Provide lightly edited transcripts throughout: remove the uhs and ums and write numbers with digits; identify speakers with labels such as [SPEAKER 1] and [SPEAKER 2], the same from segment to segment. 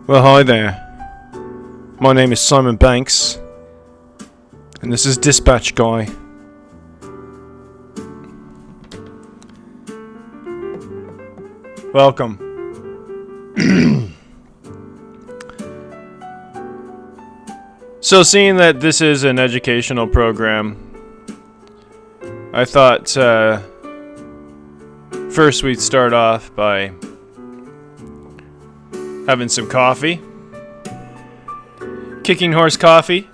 [SPEAKER 1] Well, hi there. My name is Simon Banks, and this is Dispatch Guy. Welcome. So, seeing that this is an educational program, I thought first we'd start off by having some coffee. Kicking Horse Coffee.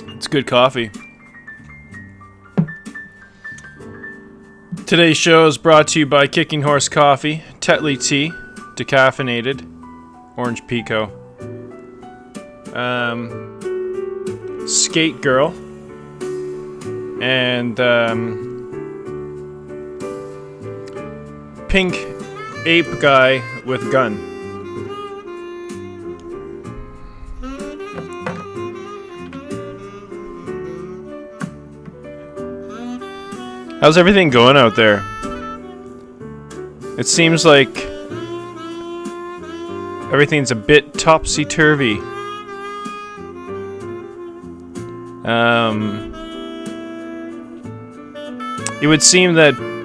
[SPEAKER 1] It's good coffee. Today's show is brought to you by Kicking Horse Coffee, Tetley Tea, decaffeinated, orange pico, Skate Girl, and Pink Ape Guy with Gun. How's everything going out there? It seems like everything's a bit topsy-turvy. It would seem that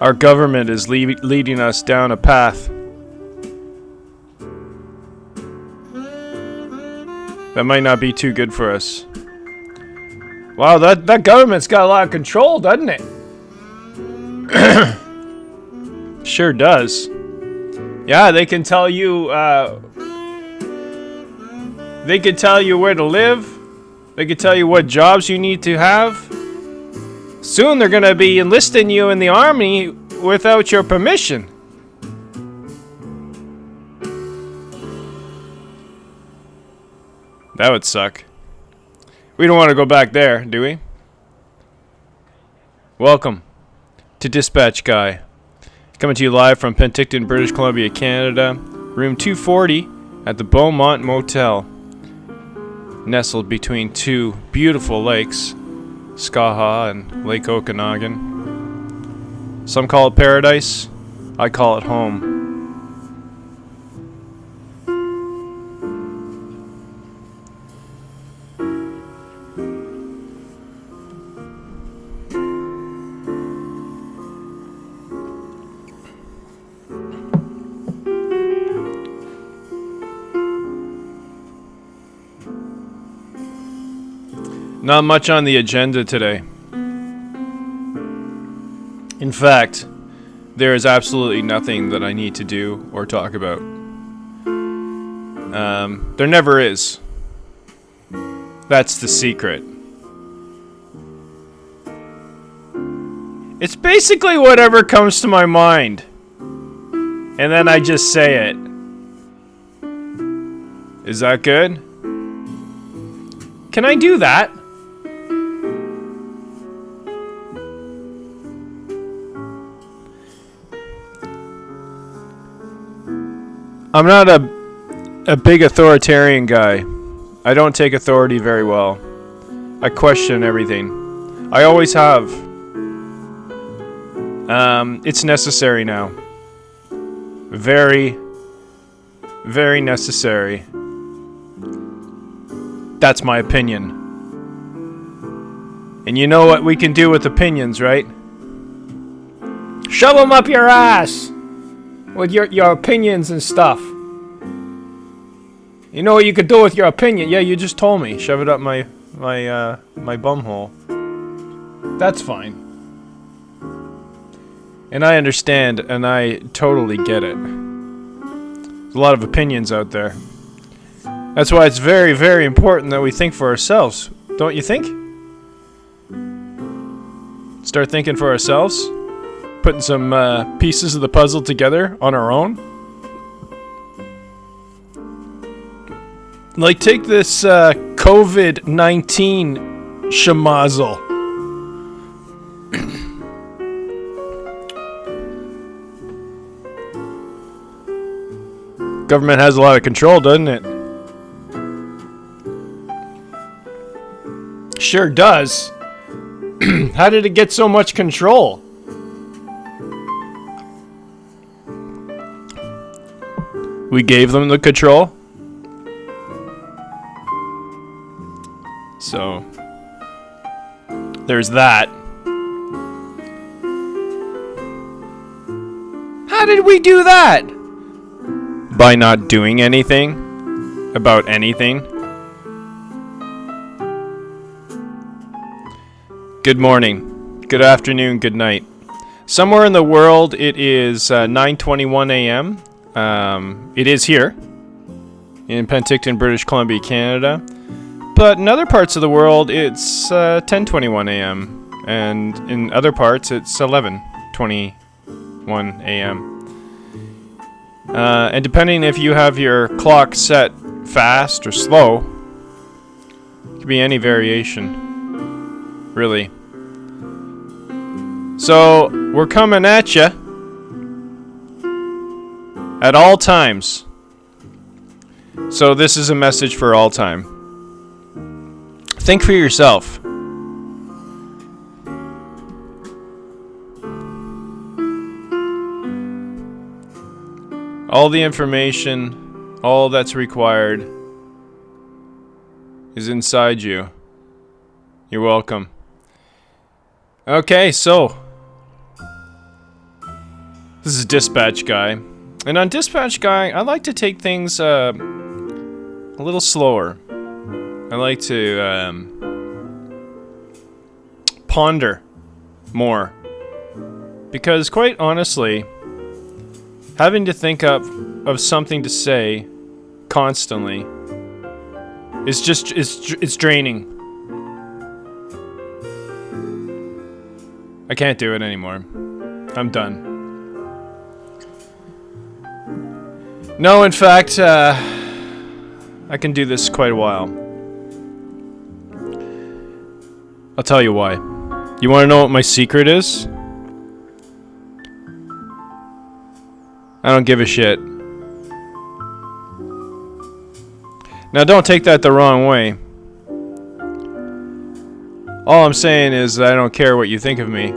[SPEAKER 1] our government is leading us down a path that might not be too good for us. Wow, that government's got a lot of control, doesn't it? Sure does. Yeah, they can tell you they can tell you where to live. They can tell you what jobs you need to have. Soon they're gonna be enlisting you in the army without your permission. That would suck. We don't want to go back there, do we? Welcome to Dispatch Guy. Coming to you live from Penticton, British Columbia, Canada. Room 240 at the Beaumont Motel. Nestled between two beautiful lakes, Skaha and Lake Okanagan. Some call it paradise. I call it home. Not much on the agenda today. In fact, there is absolutely nothing that I need to do or talk about. There never is. That's the secret. It's basically whatever comes to my mind. And then I just say it. Is that good? Can I do that? I'm not a big authoritarian guy. I don't take authority very well. I question everything. I always have. It's necessary now. Very, very necessary. That's my opinion. And you know what we can do with opinions, right? Shove them up your ass! With your opinions and stuff. You know what you could do with your opinion? Yeah, you just told me. Shove it up my bumhole. That's fine. And I understand, and I totally get it. There's a lot of opinions out there. That's why it's very, very important that we think for ourselves. Don't you think? Start thinking for ourselves. Putting some pieces of the puzzle together on our own. Like, take this COVID-19 schmozzle. Government has a lot of control, doesn't it? Sure does. How did it get so much control? We gave them the control. So, there's that. How did we do that? By not doing anything about anything. Good morning, good afternoon, good night. Somewhere in the world it is 9:21 a.m. It is here in Penticton, British Columbia, Canada. But in other parts of the world it's 10:21 a.m. and in other parts it's 11:21 a.m. And depending if you have your clock set fast or slow, it could be any variation, really. So, we're coming at you at all times. So this is a message for all time. Think for yourself. All the information, all that's required is inside you. You're welcome. Okay, so this is Dispatch Guy. And on Dispatch Guy, I like to take things a little slower. I like to ponder more. Because quite honestly, having to think of something to say constantly is just it's draining. I can't do it anymore. I'm done. No, in fact, I can do this quite a while. I'll tell you why. You want to know what my secret is? I don't give a shit. Now, don't take that the wrong way. All I'm saying is that I don't care what you think of me.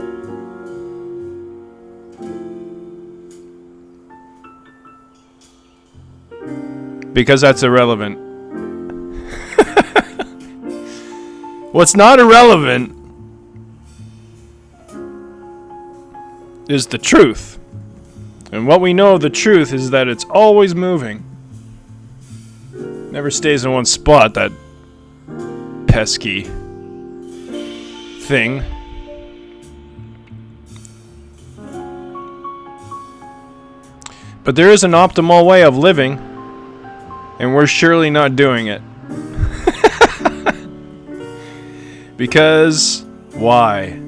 [SPEAKER 1] Because that's irrelevant. What's not irrelevant is the truth. And what we know of the truth is that it's always moving. Never stays in one spot, that pesky thing. But there is an optimal way of living, and we're surely not doing it. Because why?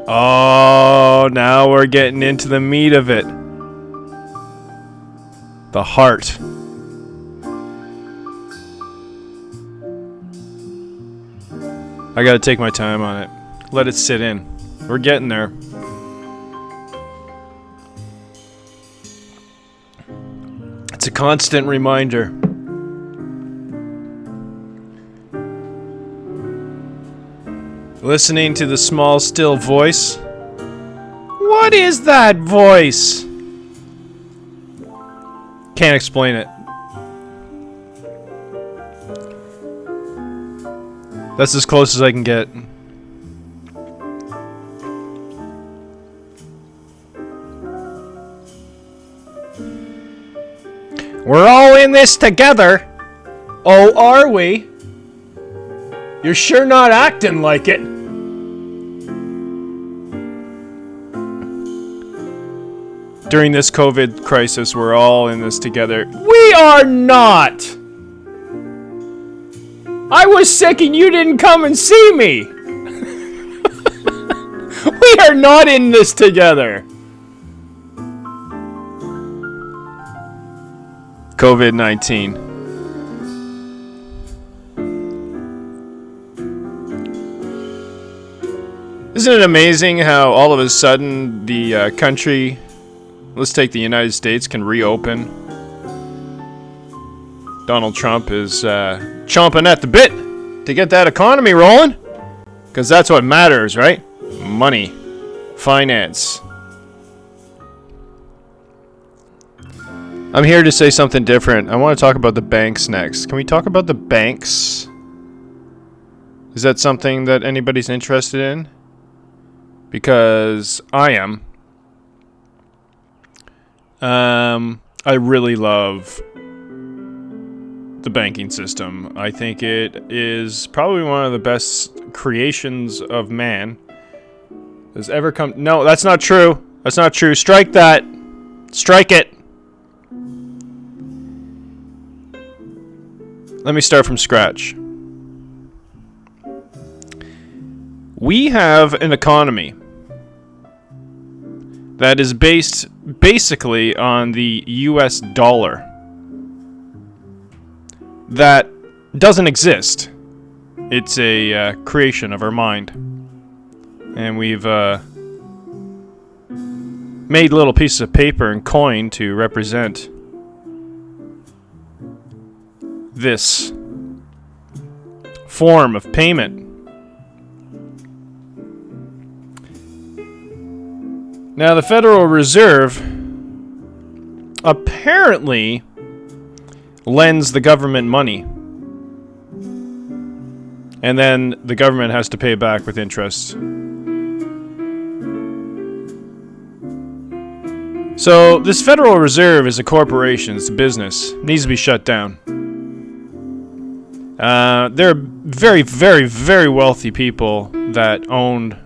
[SPEAKER 1] Oh, now we're getting into the meat of it. The heart. I gotta take my time on it. Let it sit in. We're getting there. It's a constant reminder. Listening to the small, still voice. What is that voice? Can't explain it. That's as close as I can get. We're all in this together. Oh, are we? You're sure not acting like it. During this COVID crisis, we're all in this together. We are not! I was sick and you didn't come and see me! We are not in this together! COVID-19. Isn't it amazing how all of a sudden the country, let's take the United States, can reopen? Donald Trump is chomping at the bit to get that economy rolling. Because that's what matters, right? Money. Finance. I'm here to say something different. I want to talk about the banks next. Can we talk about the banks? Is that something that anybody's interested in? Because I am. I really love the banking system. I think it is probably one of the best creations of man has ever come. No, that's not true. That's not true. Strike that. Strike it. Let me start from scratch. We have an economy that is based basically on the US dollar that doesn't exist. It's a creation of our mind. And we've made little pieces of paper and coin to represent this form of payment. Now, the Federal Reserve apparently lends the government money. And then the government has to pay back with interest. So, this Federal Reserve is a corporation, it's a business. It needs to be shut down. There are very, very, very wealthy people that own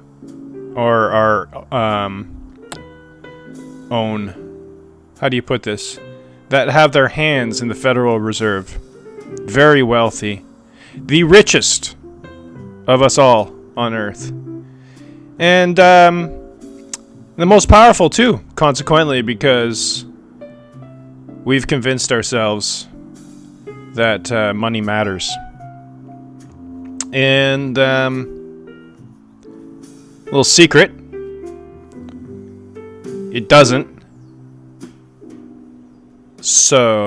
[SPEAKER 1] how do you put this? That have their hands in the Federal Reserve. Very wealthy. The richest of us all on Earth. And the most powerful too, consequently, because we've convinced ourselves that money matters. And little secret, it doesn't. So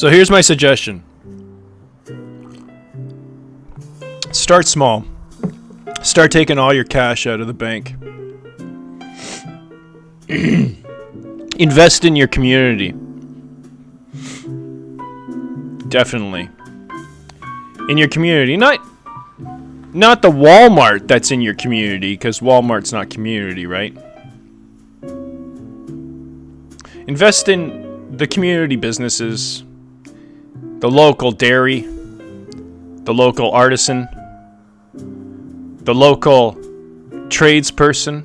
[SPEAKER 1] here's my suggestion. Start small. Start taking all your cash out of the bank. Invest in your community. Definitely. In your community. Not the Walmart that's in your community, because Walmart's not community, right? Invest in the community businesses, the local dairy, the local artisan, the local tradesperson.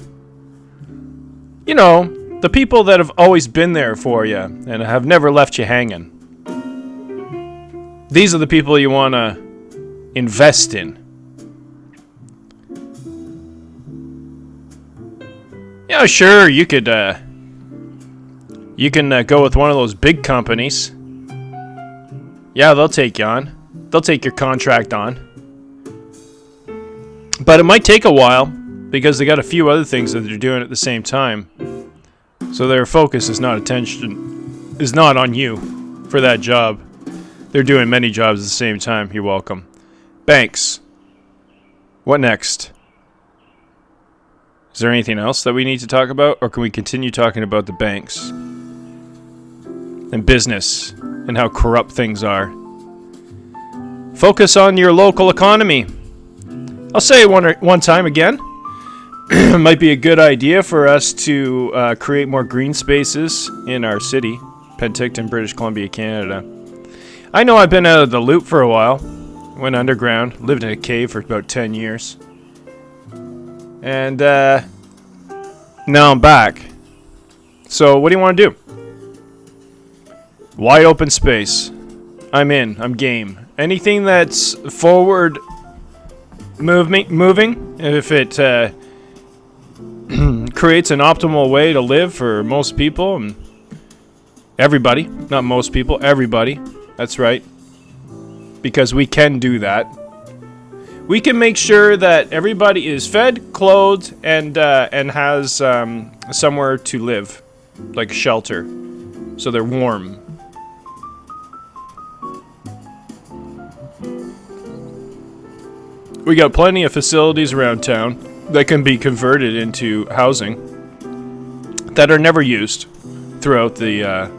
[SPEAKER 1] You know, the people that have always been there for you and have never left you hanging. These are the people you want to invest in. Yeah, sure, you could, you can go with one of those big companies. Yeah, they'll take you on. They'll take your contract on. But it might take a while, because they got a few other things that they're doing at the same time. So their focus is not on you for that job. They're doing many jobs at the same time. You're welcome. Banks. What next? Is there anything else that we need to talk about? Or can we continue talking about the banks? And business. And how corrupt things are. Focus on your local economy. I'll say it one time again. It might be a good idea for us to create more green spaces in our city. Penticton, British Columbia, Canada. I know I've been out of the loop for a while. Went underground. Lived in a cave for about 10 years. And now I'm back. So what do you want to do? Wide open space. I'm in. I'm game. Anything that's forward moving, if it creates an optimal way to live for most people and everybody. Not most people, everybody. That's right. Because we can do that. We can make sure that everybody is fed, clothed, and has somewhere to live, like shelter, so they're warm. We got plenty of facilities around town that can be converted into housing that are never used throughout the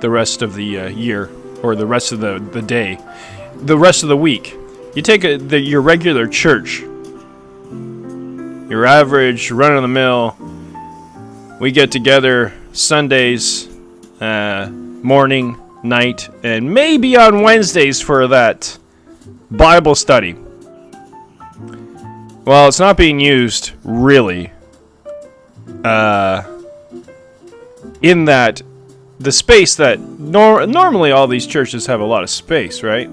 [SPEAKER 1] rest of the year, or the rest of the day, the rest of the week. You take your regular church, your average run-of-the-mill. We get together Sundays, morning, night, and maybe on Wednesdays for that Bible study. Well, it's not being used, really. In that, the space that normally all these churches have a lot of space, right?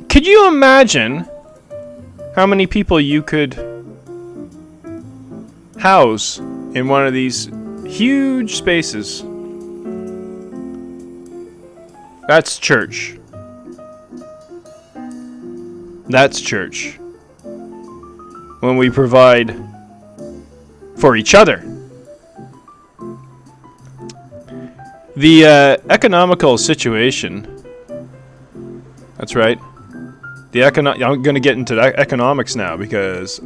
[SPEAKER 1] Could you imagine how many people you could house in one of these huge spaces? That's church. That's church. When we provide for each other. The economical situation. That's right. I'm going to get into economics now because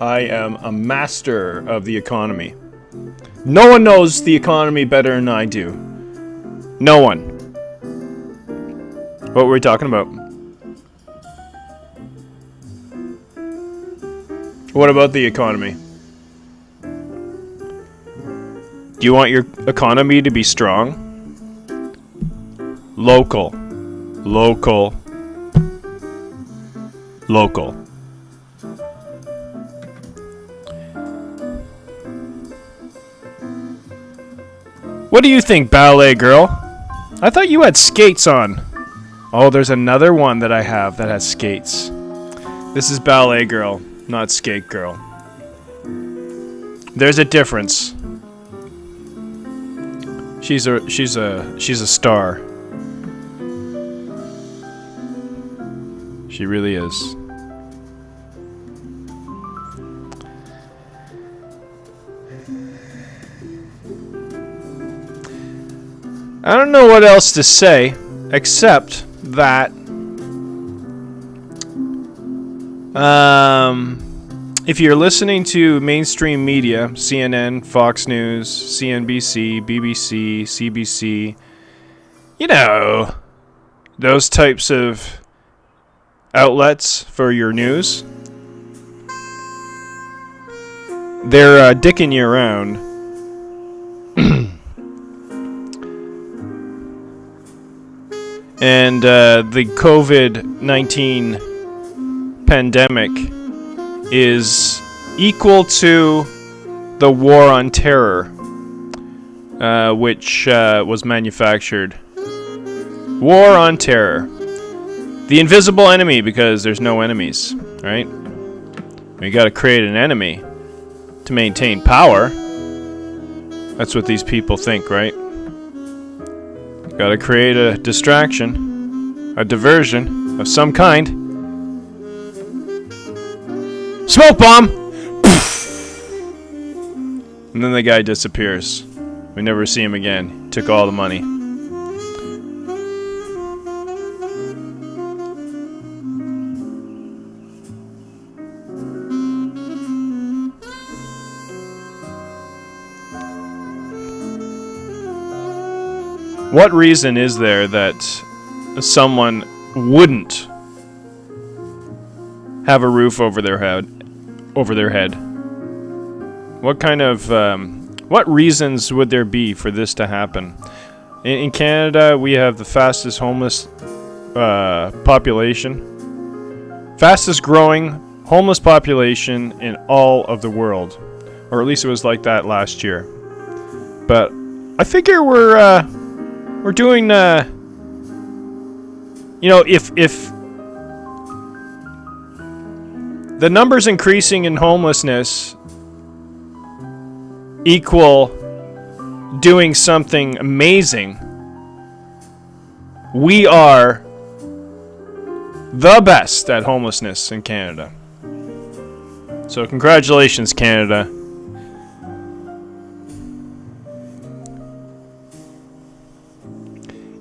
[SPEAKER 1] I am a master of the economy. No one knows the economy better than I do. No one. What were we talking about? What about the economy? Do you want your economy to be strong? Local. Local. Local. What do you think, ballet girl? I thought you had skates on. Oh, there's another one that I have that has skates. This is ballet girl, not skate girl. There's a difference. She's a star. She really is. I don't know what else to say except that if you're listening to mainstream media, CNN, Fox News, CNBC, BBC, CBC, you know, those types of outlets for your news, they're dicking you around. And the COVID-19 pandemic is equal to the war on terror, which was manufactured. War on terror. The invisible enemy, because there's no enemies, right? We gotta create an enemy to maintain power. That's what these people think, right? Gotta create a distraction, a diversion of some kind. Smoke bomb! And then the guy disappears. We never see him again. He took all the money. What reason is there that someone wouldn't have a roof over their head? What kind of what reasons would there be for this to happen? In Canada, we have the fastest homeless population, fastest growing homeless population in all of the world, or at least it was like that last year. But I figure we're doing, if the numbers increasing in homelessness equal doing something amazing, we are the best at homelessness in Canada. So congratulations, Canada.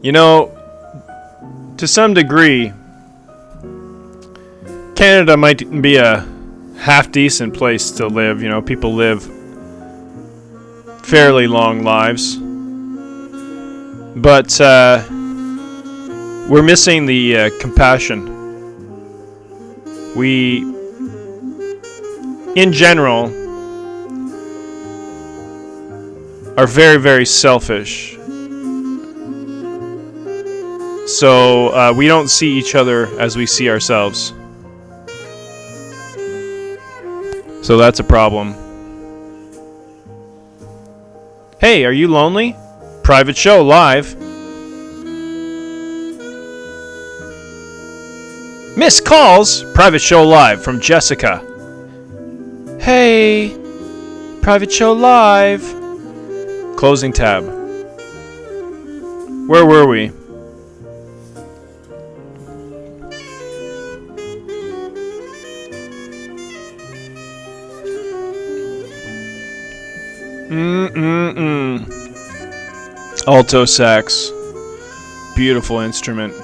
[SPEAKER 1] You know, to some degree, Canada might be a half-decent place to live. You know, people live fairly long lives. But we're missing the compassion. We, in general, are very, very selfish. So we don't see each other as we see ourselves. So that's a problem. Hey, are you lonely? Private show live. Missed calls. Private show live from Jessica. Hey, private show live. Closing tab. Where were we? Alto sax. Beautiful instrument.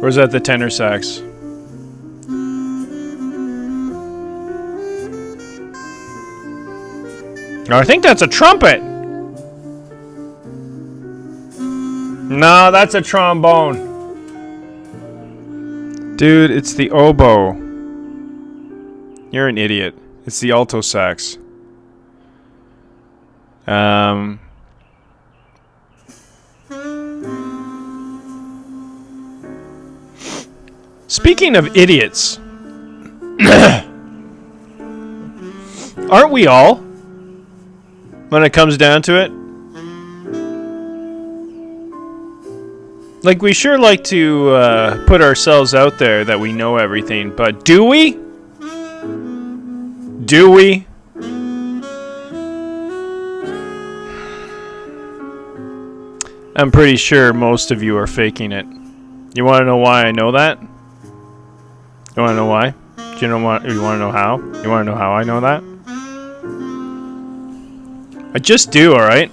[SPEAKER 1] Where's that the tenor sax? I think that's a trumpet. No, that's a trombone. Dude, it's the oboe. You're an idiot. It's the alto sax. Speaking of idiots, aren't we all? When it comes down to it, like we sure like to put ourselves out there that we know everything, but do we? Do we? I'm pretty sure most of you are faking it. You want to know why I know that? You want to know why? Do you know what? You want to know how? You want to know how I know that? I just do, alright?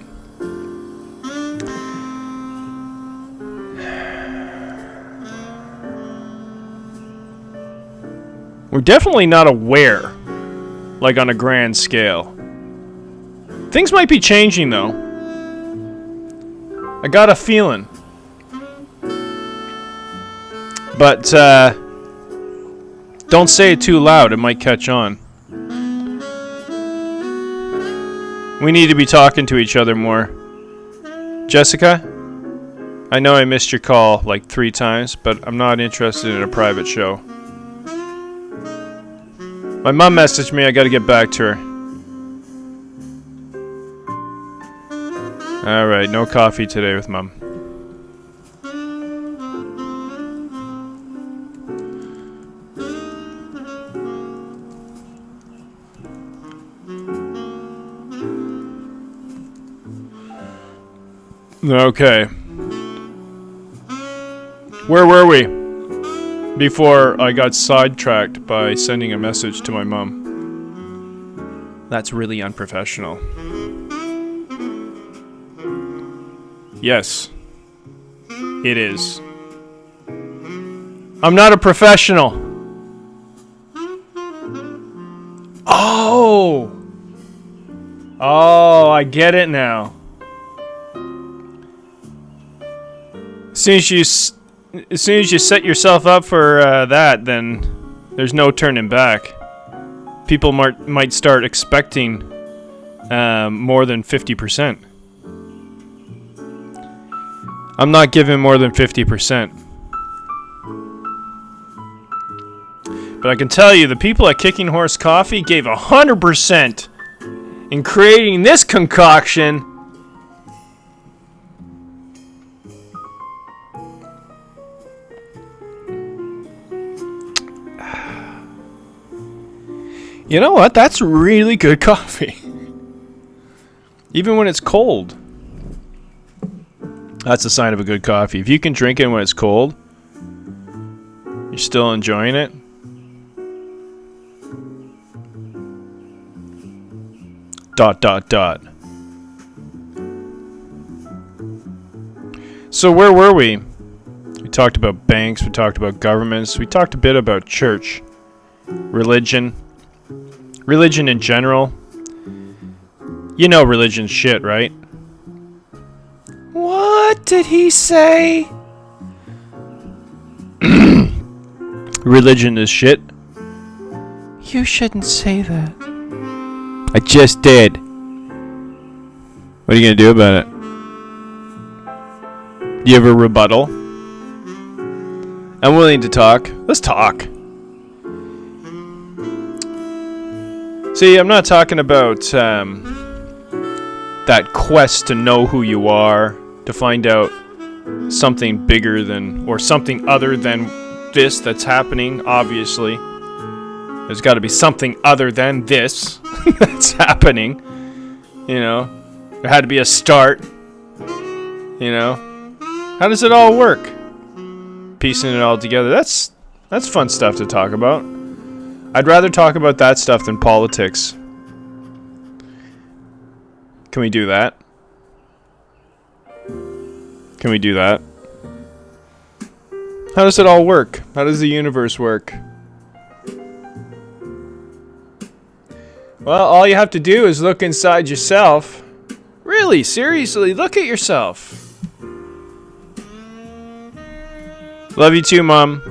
[SPEAKER 1] We're definitely not aware, like on a grand scale. Things might be changing, though. I got a feeling. But, don't say it too loud, it might catch on. We need to be talking to each other more. Jessica, I know I missed your call like 3 times, but I'm not interested in a private show. My mom messaged me, I gotta get back to her. Alright, no coffee today with Mom. Okay. Where were we? Before I got sidetracked by sending a message to my mom. That's really unprofessional. Yes. It is. I'm not a professional. Oh! Oh, I get it now. As soon as you set yourself up for that, then there's no turning back. People might start expecting more than 50%. I'm not giving more than 50%. But I can tell you, the people at Kicking Horse Coffee gave 100% in creating this concoction. You know what? That's really good coffee. Even when it's cold. That's a sign of a good coffee. If you can drink it when it's cold, you're still enjoying it. So where were we? We talked about banks, we talked about governments, we talked a bit about church, religion in general. You know religion's shit, right? What did he say? Religion is shit. You shouldn't say that. I just did. What are you gonna do about it? Do you have a rebuttal? I'm willing to talk. Let's talk. See, I'm not talking about that quest to know who you are, to find out something bigger than, or something other than this that's happening, obviously. There's got to be something other than this that's happening. You know, there had to be a start. You know, how does it all work? Piecing it all together. That's fun stuff to talk about. I'd rather talk about that stuff than politics. Can we do that? Can we do that? How does it all work? How does the universe work? Well, all you have to do is look inside yourself. Really, seriously, look at yourself. Love you too, Mom.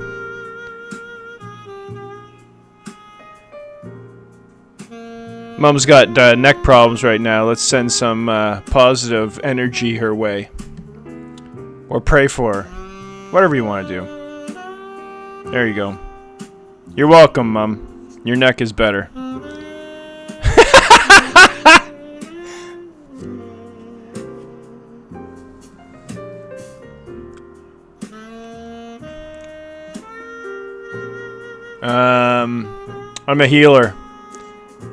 [SPEAKER 1] Mom's got neck problems right now. Let's send some positive energy her way. Or pray for her. Whatever you want to do. There you go. You're welcome, Mom. Your neck is better. I'm a healer.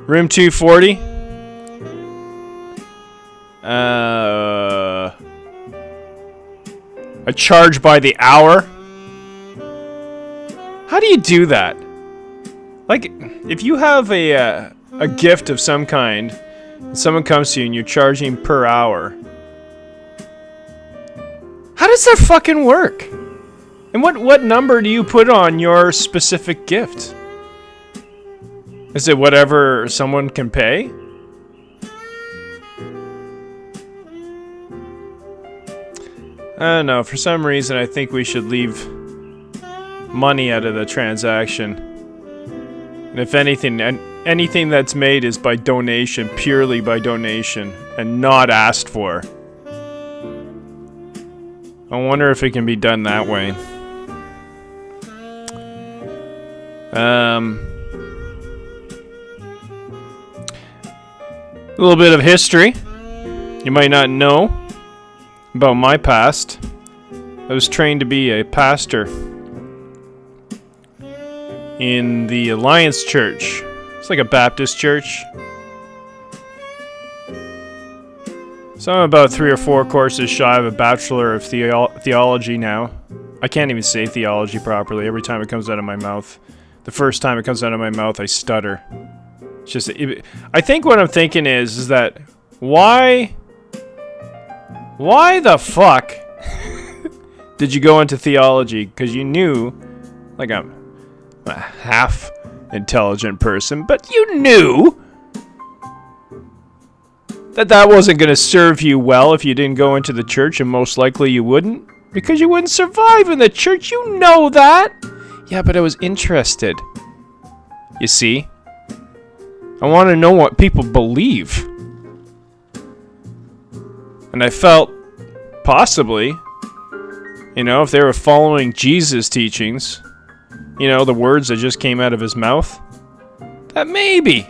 [SPEAKER 1] Room 240. A charge by the hour? How do you do that? Like, if you have a gift of some kind, and someone comes to you and you're charging per hour, how does that fucking work? And what number do you put on your specific gift? Is it whatever someone can pay? I don't know. For some reason, I think we should leave money out of the transaction. And if anything, anything that's made is by donation, purely by donation, and not asked for. I wonder if it can be done that way. A little bit of history. You might not know about my past. I was trained to be a pastor in the Alliance Church. It's like a Baptist church. So I'm about 3 or 4 courses shy of a Bachelor of Theology now. I can't even say theology properly every time it comes out of my mouth. The first time it comes out of my mouth, I stutter. It's just, I think what I'm thinking is that why the fuck did you go into theology? Because you knew, like, I'm a half intelligent person, but you knew that wasn't going to serve you well if you didn't go into the church, and most likely you wouldn't, because you wouldn't survive in the church. You know that. Yeah, but I was interested. You see? I want to know what people believe. And I felt, possibly, you know, if they were following Jesus' teachings, you know, the words that just came out of his mouth, that maybe,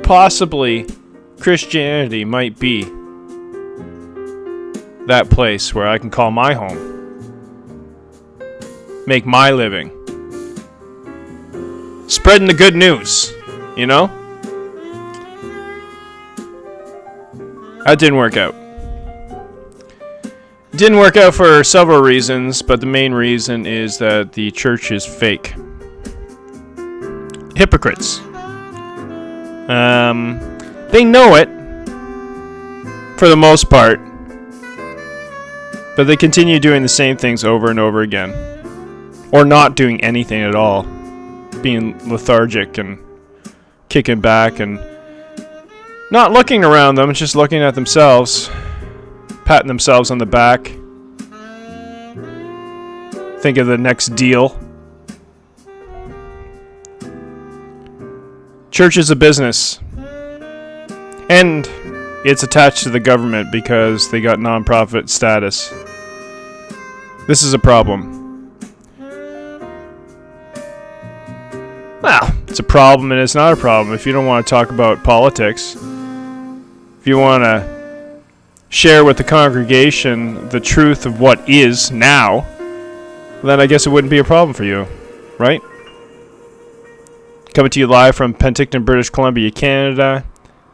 [SPEAKER 1] possibly, Christianity might be that place where I can call my home. Make my living. Spreading the good news, you know? That didn't work out. It didn't work out for several reasons, but the main reason is that the church is fake. Hypocrites. They know it, for the most part. But they continue doing the same things over and over again. Or not doing anything at all. Being lethargic and kicking back and not looking around them, just looking at themselves. Patting themselves on the back. Think of the next deal. Church is a business. And it's attached to the government because they got non-profit status. This is a problem. Well, it's a problem and it's not a problem. If you don't want to talk about politics, if you want to share with the congregation the truth of what is now, then I guess it wouldn't be a problem for you, right? Coming to you live from Penticton, British Columbia, Canada.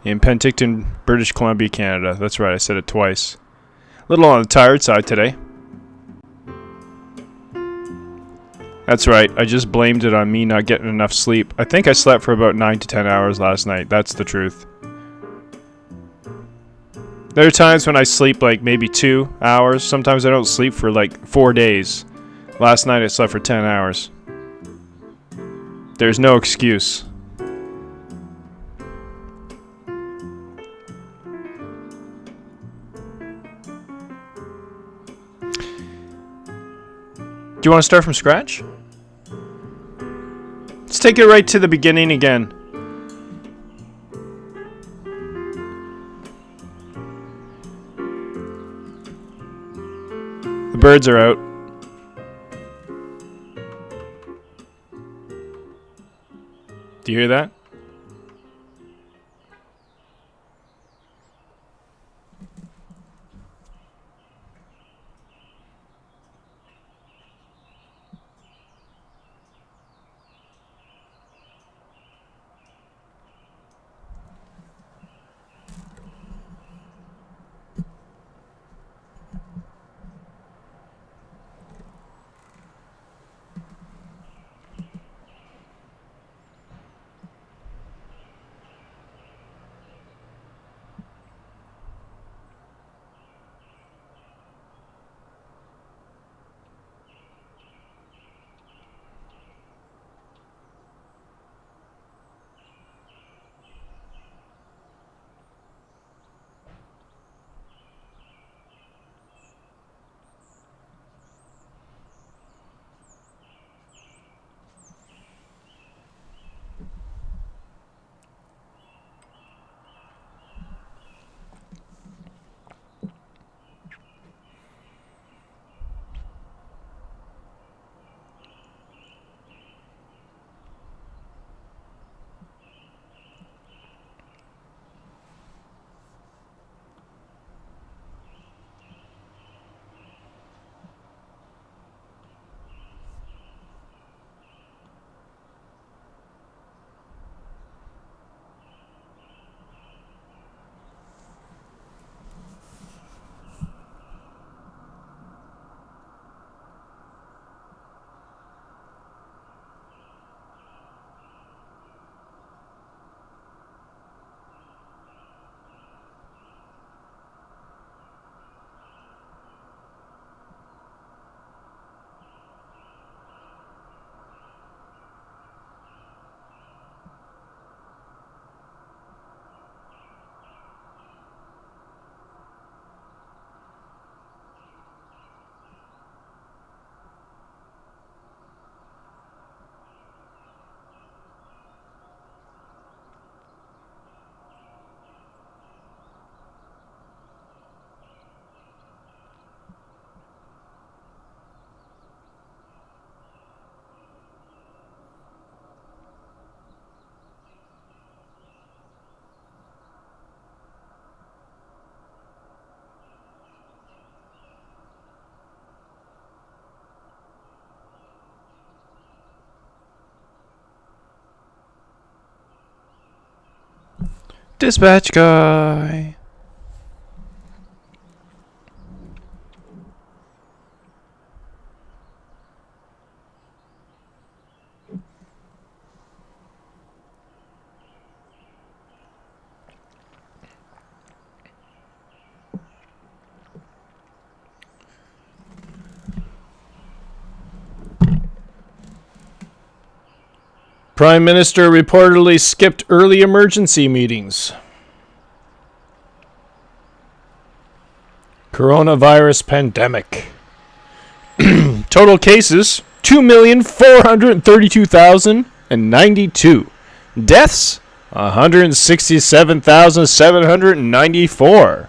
[SPEAKER 1] In Penticton, British Columbia, Canada. That's right, I said it twice. A little on the tired side today. That's right, I just blamed it on me not getting enough sleep. I think I slept for about 9 to 10 hours last night. That's the truth. There are times when I sleep like maybe 2 hours. Sometimes I don't sleep for like 4 days. Last night I slept for 10 hours. There's no excuse. Do you want to start from scratch? Let's take it right to the beginning again. The birds are out. Do you hear that? Dispatch guy. Prime Minister reportedly skipped early emergency meetings. Coronavirus pandemic. Total cases, 2,432,092. Deaths, 167,794.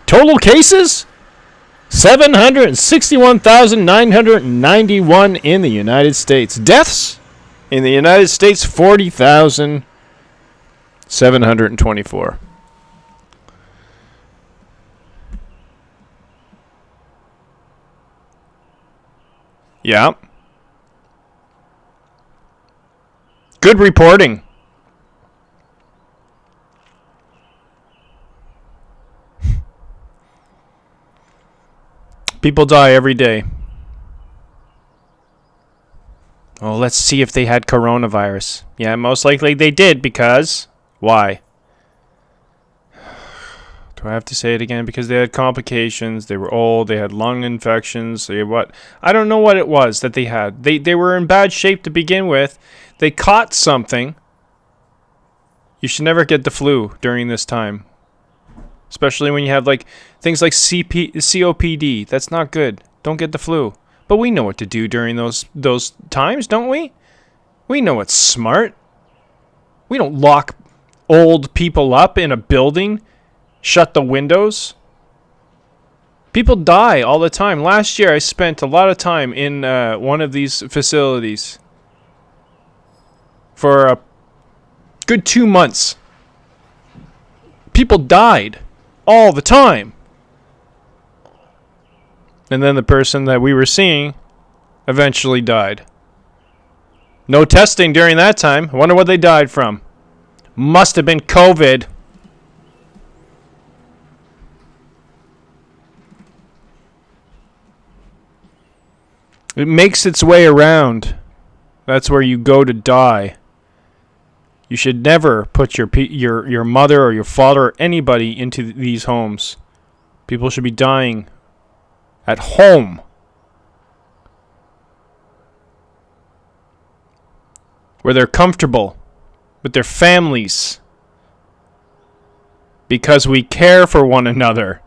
[SPEAKER 1] Total cases, 761,991 in the United States. Deaths in the United States, 40,724. Yeah. Good reporting. People die every day. Oh, let's see if they had coronavirus. Yeah, most likely they did because... Why? Do I have to say it again? Because they had complications, they were old, they had lung infections, they had what? I don't know what it was that they had. They were in bad shape to begin with. They caught something. You should never get the flu during this time. Especially when you have like things like COPD. That's not good. Don't get the flu. But we know what to do during those times, don't we? We know what's smart. We don't lock old people up in a building, shut the windows. People die all the time. Last year I spent a lot of time in one of these facilities for a good 2 months. People died all the time. And then the person that we were seeing eventually died. No testing during that time. I wonder what they died from. Must have been COVID. It makes its way around. That's where you go to die. You should never put your mother or your father or anybody into these homes. People should be dying at home. Where they're comfortable with their families. Because we care for one another.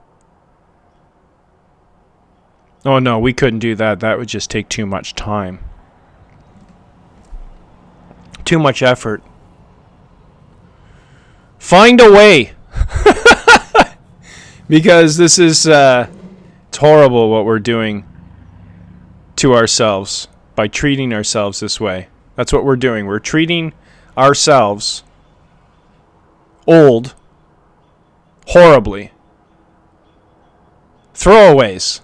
[SPEAKER 1] Oh no, we couldn't do that. That would just take too much time. Too much effort. Find a way. Because this is it's horrible what we're doing to ourselves by treating ourselves this way. That's what we're doing. We're treating ourselves old horribly. Throwaways.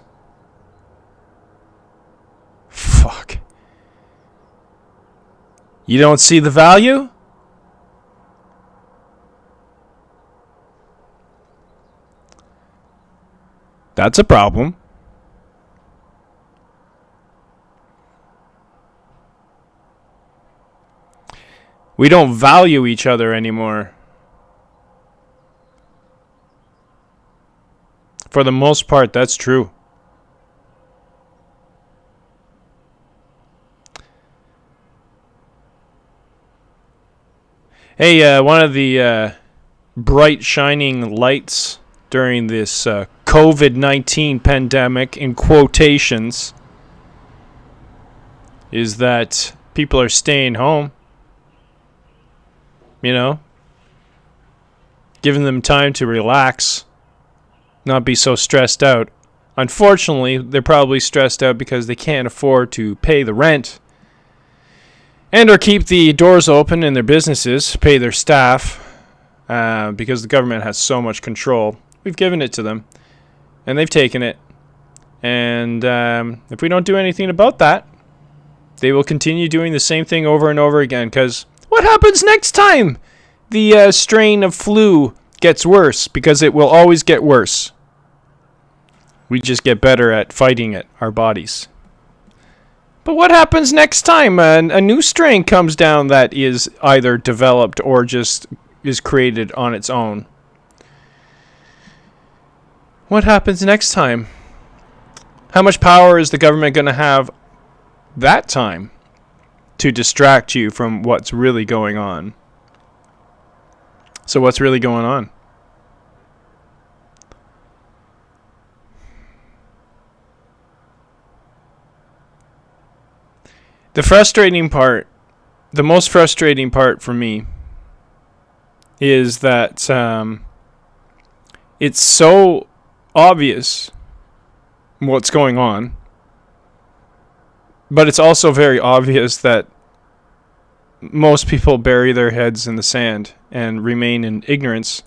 [SPEAKER 1] Fuck. You don't see the value? That's a problem. We don't value each other anymore. For the most part, that's true. Hey, one of the bright shining lights during this COVID-19 pandemic, in quotations, is that people are staying home. You know? Giving them time to relax. Not be so stressed out. Unfortunately, they're probably stressed out because they can't afford to pay the rent. And or keep the doors open in their businesses, pay their staff. Because the government has so much control. We've given it to them. And they've taken it. And if we don't do anything about that, they will continue doing the same thing over and over again. Because what happens next time the strain of flu gets worse? Because it will always get worse. We just get better at fighting it, our bodies. But what happens next time a new strain comes down that is either developed or just is created on its own? What happens next time? How much power is the government going to have that time to distract you from what's really going on. So what's really going on? The most frustrating part for me is that it's so obvious what's going on, but it's also very obvious that most people bury their heads in the sand and remain in ignorance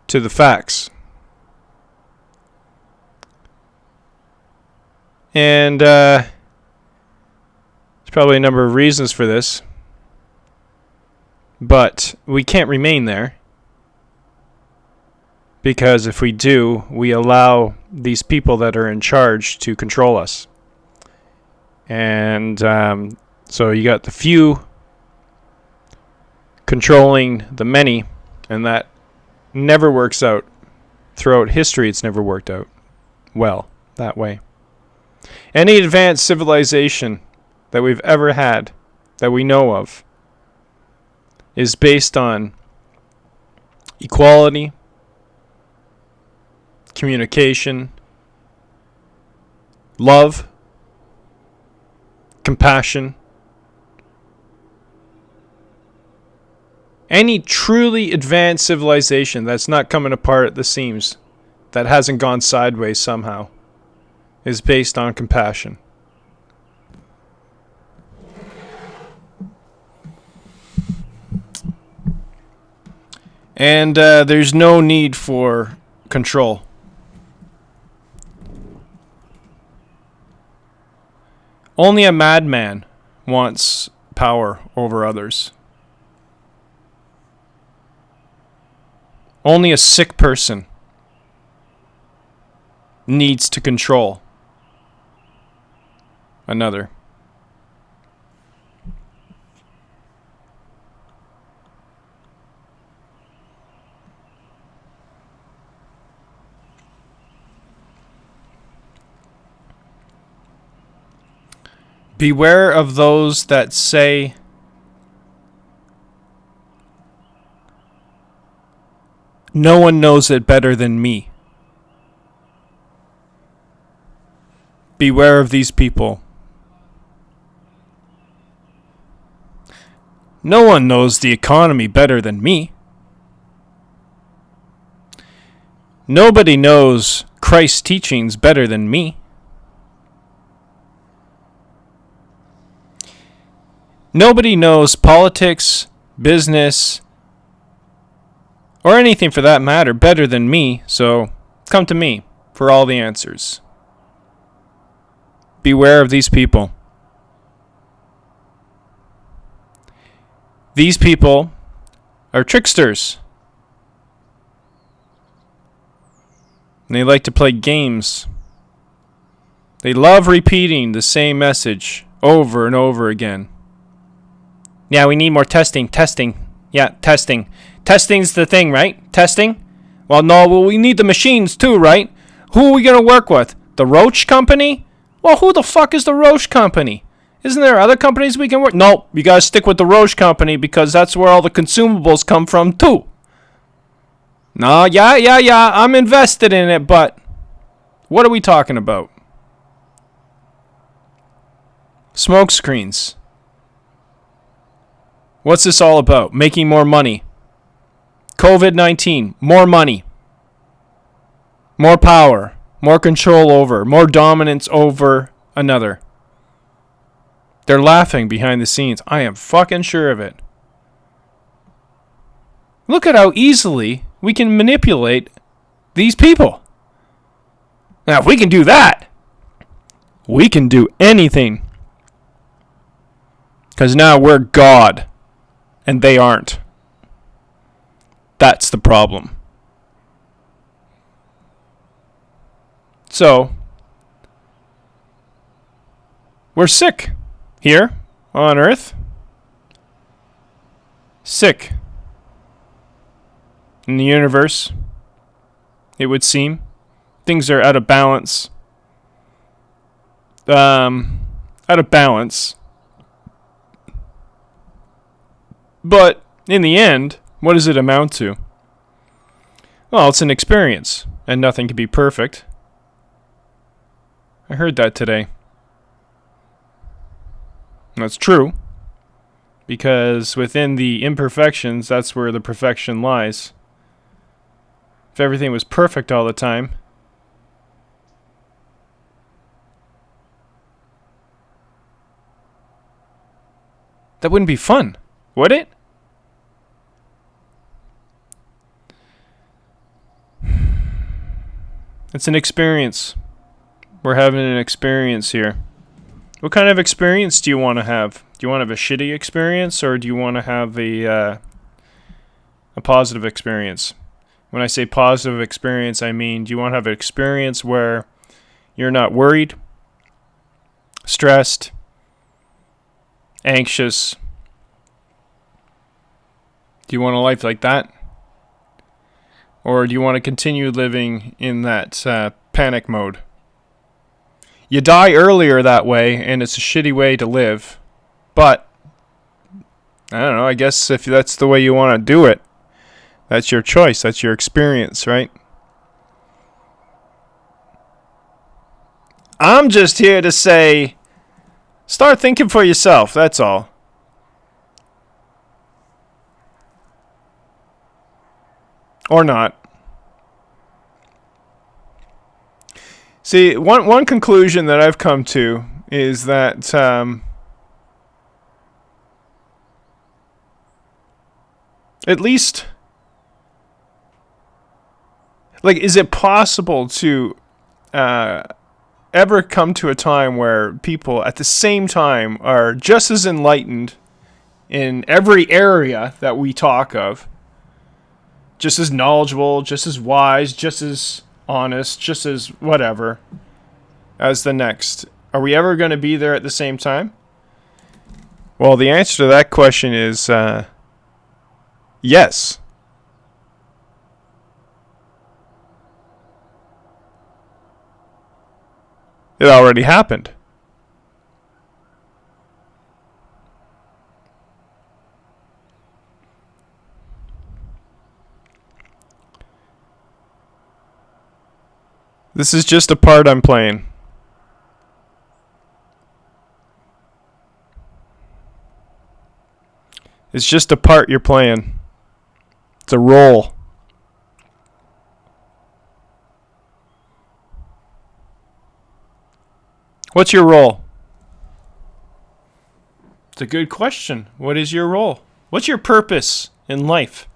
[SPEAKER 1] to the facts. And there's probably a number of reasons for this, but we can't remain there, because if we do, we allow these people that are in charge to control us. And so you got the few controlling the many, and that never works out. Throughout history, it's never worked out well that way. Any advanced civilization that we've ever had, that we know of, is based on equality, communication, love, compassion. Any truly advanced civilization that's not coming apart at the seams, that hasn't gone sideways somehow, is based on compassion. And there's no need for control. Only a madman wants power over others. Only a sick person needs to control another. Beware of those that say, "No one knows it better than me." Beware of these people. No one knows the economy better than me. Nobody knows Christ's teachings better than me. Nobody knows politics, business, or anything for that matter better than me, so come to me for all the answers. Beware of these people. These people are tricksters. And they like to play games. They love repeating the same message over and over again. Yeah, we need more testing. Yeah, testing. Testing's the thing, right? Testing? Well, we need the machines too, right? Who are we going to work with? The Roche Company? Well, who the fuck is the Roche Company? Isn't there other companies we can work? Nope, you gotta stick with the Roche Company because that's where all the consumables come from too. No, yeah, I'm invested in it, but what are we talking about? Smoke screens. What's this all about? Making more money. COVID-19, more money. More power. More control over. More dominance over another. They're laughing behind the scenes. I am fucking sure of it. Look at how easily we can manipulate these people. Now, if we can do that, we can do anything. Because now we're God. And they aren't. That's the problem. So, we're sick here on Earth. Sick. In the universe, it would seem. Things are out of balance. out of balance. But in the end, what does it amount to? Well, it's an experience, and nothing can be perfect. I heard that today. That's true, because within the imperfections, that's where the perfection lies. If everything was perfect all the time, that wouldn't be fun, would it? It's an experience. We're having an experience here. What kind of experience do you want to have? Do you want to have a shitty experience, or do you want to have a positive experience? When I say positive experience, I mean, do you want to have an experience where you're not worried, stressed, anxious? Do you want a life like that? Or do you want to continue living in that panic mode? You die earlier that way, and it's a shitty way to live. But, I don't know, I guess if that's the way you want to do it, that's your choice, that's your experience, right? I'm just here to say, start thinking for yourself, that's all. Or not. See, one conclusion that I've come to is that at least, like, is it possible to ever come to a time where people at the same time are just as enlightened in every area that we talk of, just as knowledgeable, just as wise, just as honest, just as whatever as the next? Are we ever going to be there at the same time? Well, the answer to that question is yes. It already happened. This is just a part I'm playing. It's just a part you're playing. It's a role. What's your role? It's a good question. What is your role? What's your purpose in life?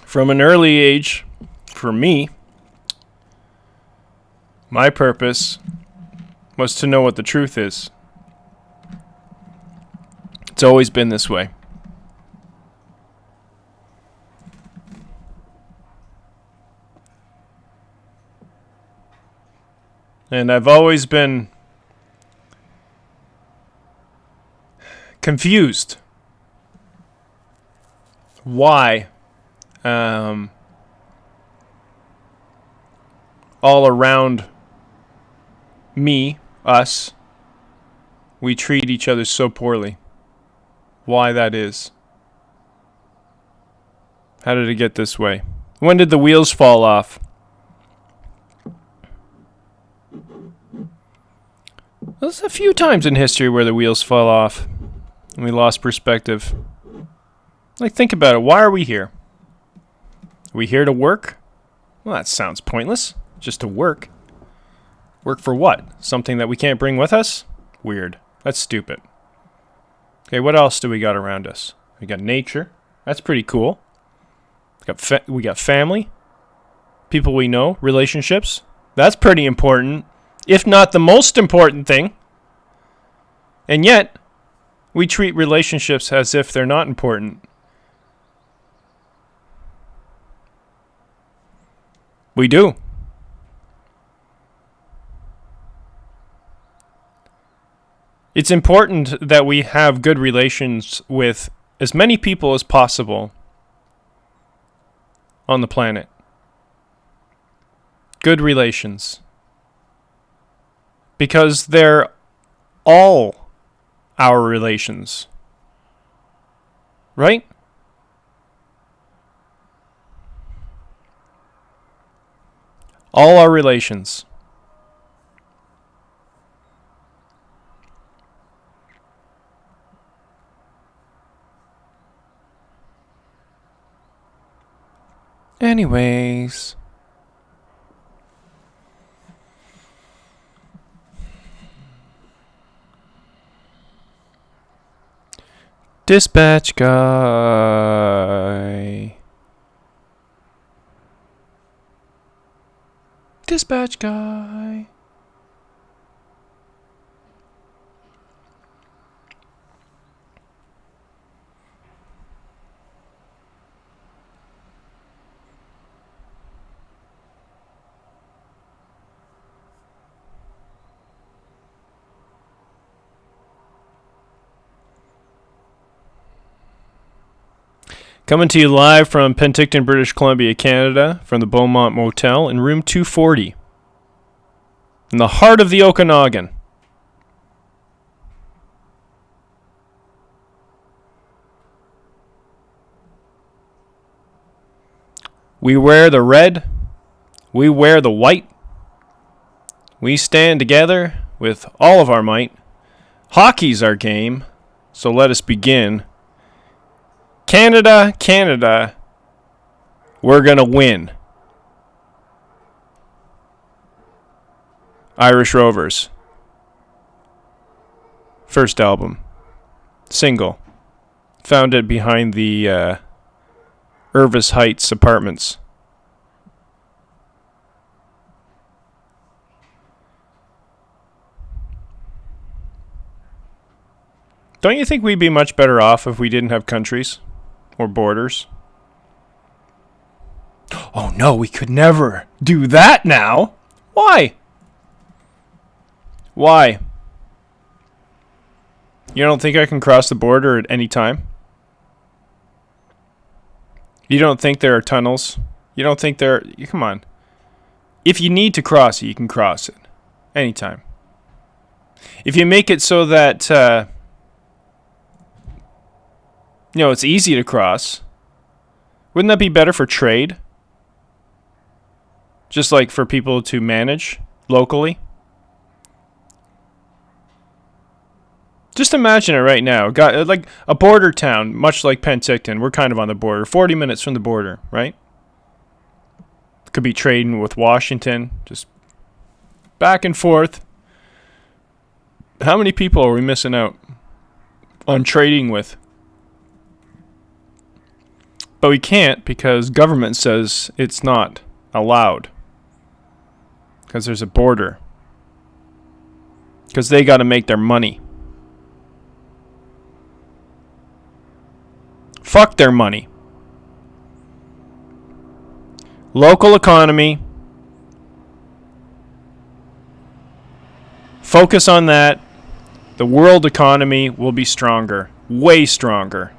[SPEAKER 1] From an early age, for me, my purpose was to know what the truth is. It's always been this way. And I've always been confused why all around me, us, we treat each other so poorly. Why that is. How did it get this way? When did the wheels fall off? There's a few times in history where the wheels fell off and we lost perspective. Like, think about it. Why are we here? Are we here to work? Well, that sounds pointless. Just to work. Work for what? Something that we can't bring with us? Weird. That's stupid. Okay, what else do we got around us? We got nature. That's pretty cool. We got family. People we know. Relationships. That's pretty important. If not the most important thing. And yet, we treat relationships as if they're not important. We do. It's important that we have good relations with as many people as possible on the planet. Good relations. Because they're all our relations. Right? All our relations. Anyways. Dispatch guy. Dispatch guy. Coming to you live from Penticton, British Columbia, Canada, from the Beaumont Motel in room 240, in the heart of the Okanagan. We wear the red, we wear the white, we stand together with all of our might. Hockey's our game, so let us begin. Canada, Canada, we're gonna win. Irish Rovers. First album. Single. Found it behind the Irvis Heights apartments. Don't you think we'd be much better off if we didn't have countries? Or borders? Oh no, we could never do that now. Why? Why? You don't think I can cross the border at any time? You don't think there are tunnels? You don't think there are... Come on. If you need to cross it, you can cross it. Anytime. If you make it so that... it's easy to cross. Wouldn't that be better for trade? Just like for people to manage locally? Just imagine it right now. Got like a border town, much like Penticton. We're kind of on the border. 40 minutes from the border, right? Could be trading with Washington. Just back and forth. How many people are we missing out on trading with? But we can't because government says it's not allowed. Because there's a border. Because they got to make their money. Fuck their money. Local economy. Focus on that. The world economy will be stronger. Way stronger.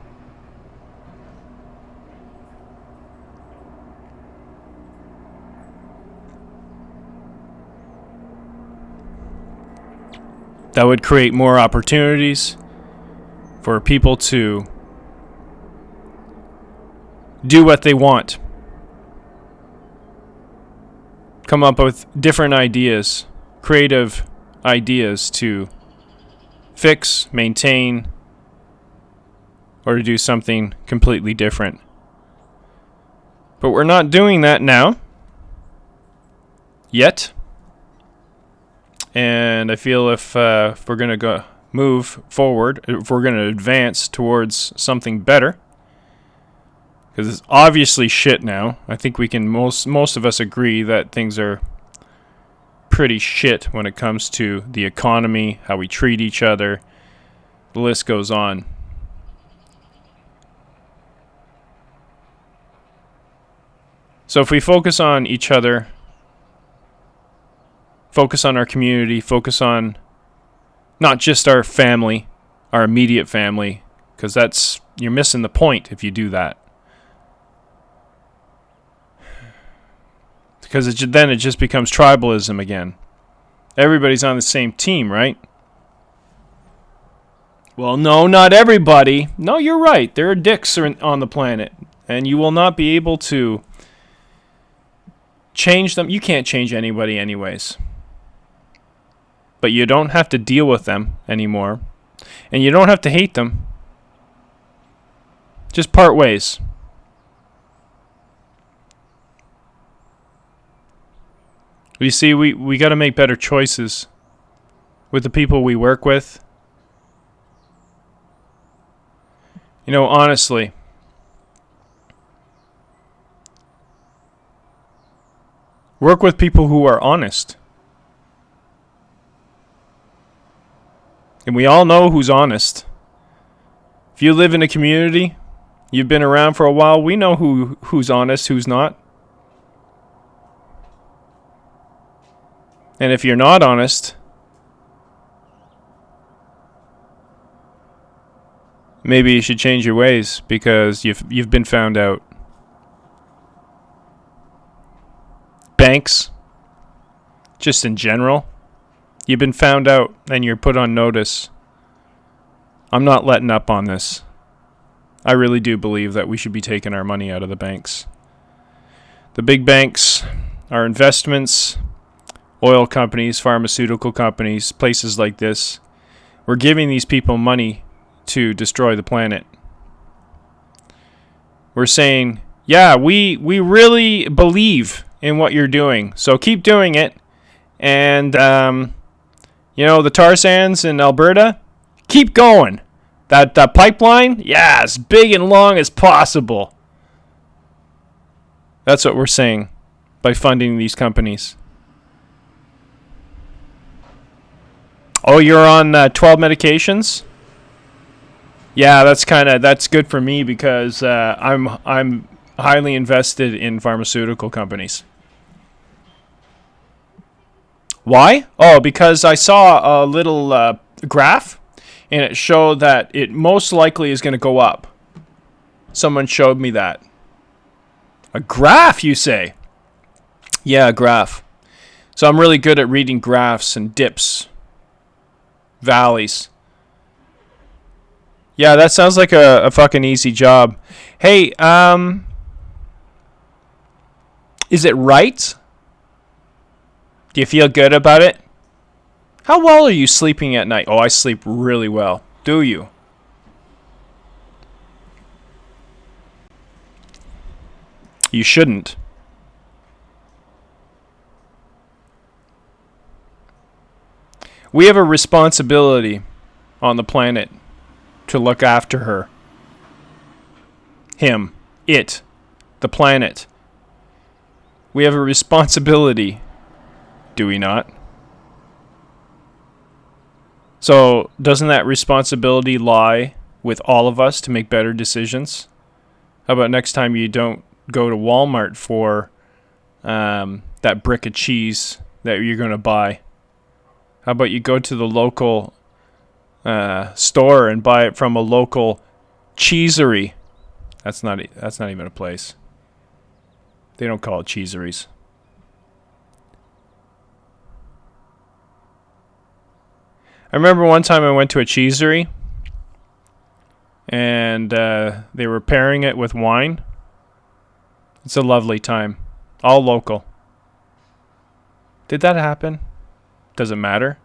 [SPEAKER 1] That would create more opportunities for people to do what they want. Come up with different ideas, creative ideas to fix, maintain, or to do something completely different. But we're not doing that now. Yet. And I feel if we're going to move forward, if we're going to advance towards something better, because it's obviously shit now. I think we can most of us agree that things are pretty shit when it comes to the economy, how we treat each other. The list goes on. So if we focus on each other, focus on our community, focus on not just our family, our immediate family, because you're missing the point if you do that. Because then it just becomes tribalism again. Everybody's on the same team, right? Well, no, not everybody. No, you're right. There are dicks on the planet. And you will not be able to change them. You can't change anybody anyways. But you don't have to deal with them anymore. And you don't have to hate them. Just part ways. You see, we got to make better choices with the people we work with. You know, honestly, work with people who are honest. And we all know who's honest. If you live in a community, you've been around for a while, we know who's honest, who's not. And if you're not honest, maybe you should change your ways because you've been found out. Banks, just in general, you've been found out and you're put on notice. I'm not letting up on this. I really do believe that we should be taking our money out of the banks. The big banks, our investments, oil companies, pharmaceutical companies, places like this, we're giving these people money to destroy the planet. We're saying, yeah, we really believe in what you're doing, so keep doing it. And, you know, the tar sands in Alberta, keep going. That pipeline, yeah, as big and long as possible. That's what we're saying by funding these companies. Oh, you're on 12 medications? Yeah, that's good for me because I'm highly invested in pharmaceutical companies. Why? Oh, because I saw a little graph, and it showed that it most likely is going to go up. Someone showed me that. A graph, you say? Yeah, a graph. So I'm really good at reading graphs and dips. Valleys. Yeah, that sounds like a fucking easy job. Hey, is it right? Do you feel good about it? How well are you sleeping at night? Oh, I sleep really well. Do you? You shouldn't. We have a responsibility on the planet to look after her. Him. It. The planet. We have a responsibility. Do we not? So, doesn't that responsibility lie with all of us to make better decisions? How about next time you don't go to Walmart for that brick of cheese that you're going to buy? How about you go to the local store and buy it from a local cheesery? That's not even a place. They don't call it cheeseries. I remember one time I went to a cheesery and they were pairing it with wine. It's a lovely time. All local. Did that happen? Does it matter?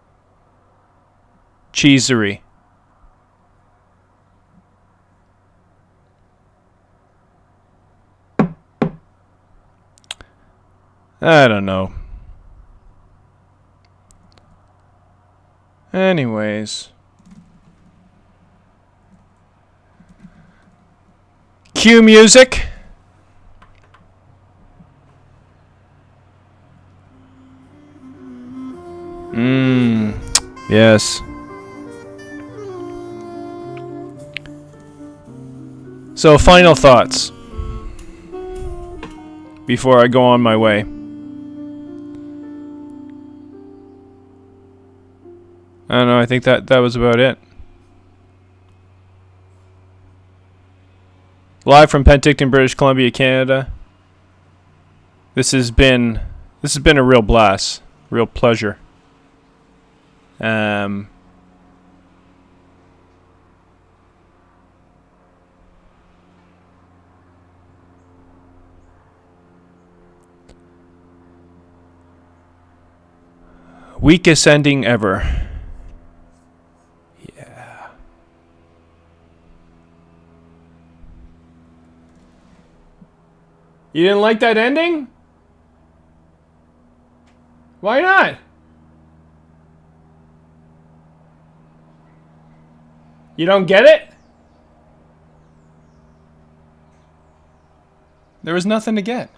[SPEAKER 1] Cheesery. I don't know. Anyways. Cue music. Yes. So, final thoughts before I go on my way. I don't know, I think that was about it. Live from Penticton, British Columbia, Canada. This has been This has been a real blast. Real pleasure. Weakest ending ever. Yeah. You didn't like that ending? Why not? You don't get it? There was nothing to get.